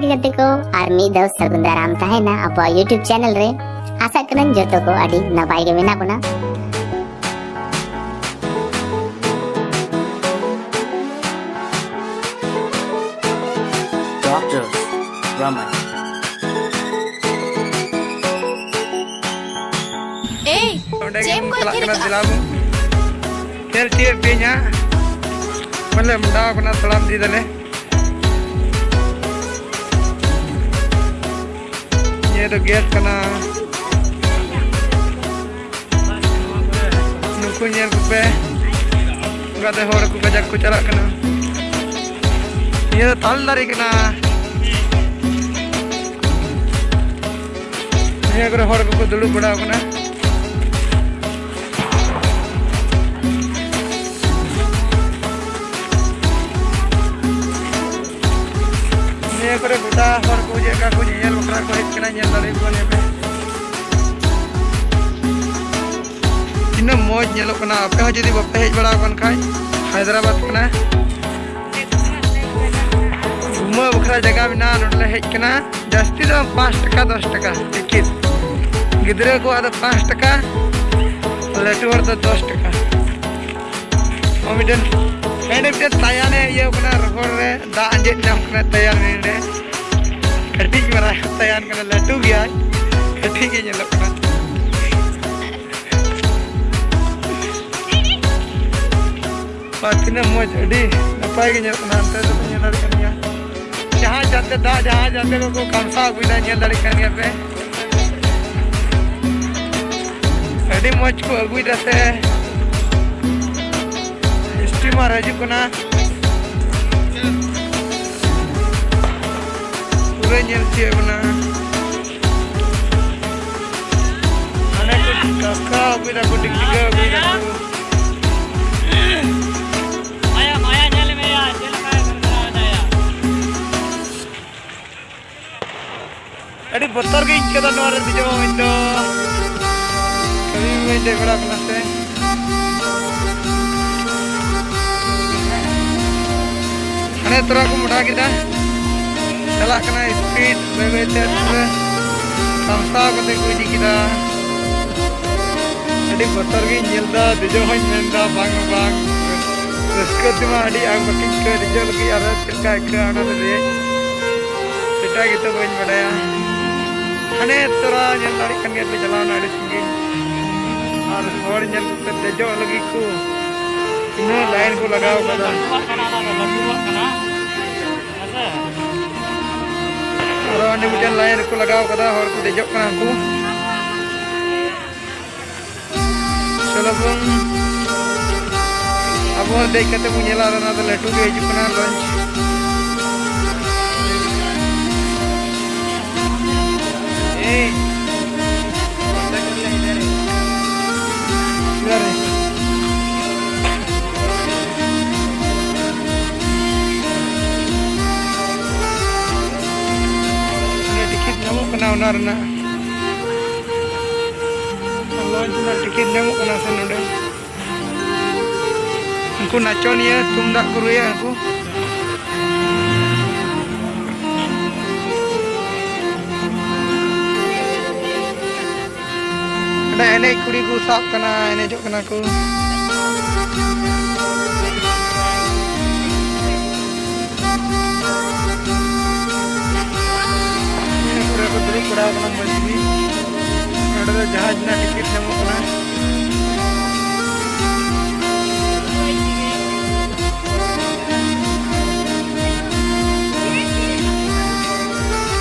के गते को और मी दो सगुन दाराम तहेना अब यूट्यूब चैनल रे आशा करन जतो को अडी नपाय के मेना बना Dr. Raman. Jam ko kena dilamu. Tel tiap pinya. Malam dah kena salam di dalam. Ini tu gate kena. Nukunya kupe. Gada orang ku kajak ku cakap kena. Ini tu tal dari kena. Ini aku orang ku dulu pada kena. Ini kore buta hor ko je ka ko nyel bakra ko hit kena nyel dare ko ne pe ina moj nyelo kana ape ho jodi bape hej bada kan khai Hyderabad kana uma bakra jaga bina nodle hej kana jasti do 5 taka 10 taka ticket gidre ko ada 5 taka letu hor do 10 taka omiden Ini dia tayane ya benar hore da anjit jam kena tayan ini ketik merah tayan kena latu gya ketik ini lekna patina moj adi napai ge nyel kana ante nyel dari kania jahan jate ko kamsa guida nyel dari kania pe adi moj ko guida se Steamer aja kena, udah nyerci mana? Anak tu kakak, bida aku tiga, bida aku. Maya nyale maya, nyale maya kerana ya. Adi botor ke ikut ada orang di Jawa itu, kami main di berapa nasi? Ane tora ko muda kita chala kana speed bebe te samsa ko te ko di kita adi botor gi nyelda dejo hoy menda bang usko tuma adi ag bakin ke dejo lagi ara tilka ke ana de eta gitu bain badaya ane tora nyel lari kan ge jalan adi singi ar hor nyel te dejo lagi ko ini lain ko lagao kada Aro ane miten lain ko lagao kada hor ko dejok kana ko chalo bang abo dei kate ko nyela rana da letu ge hijuk kana lunch idare kena onar na launch na tiket nyamuk kena sen node unku nachon ya tumdak guru ya aku ada enek kuri ku sap kena enek jok kena ku dulu pada orang masih ada jahaz na tiket nyamuk kena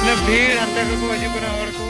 na bhir ante ko aja kena or ko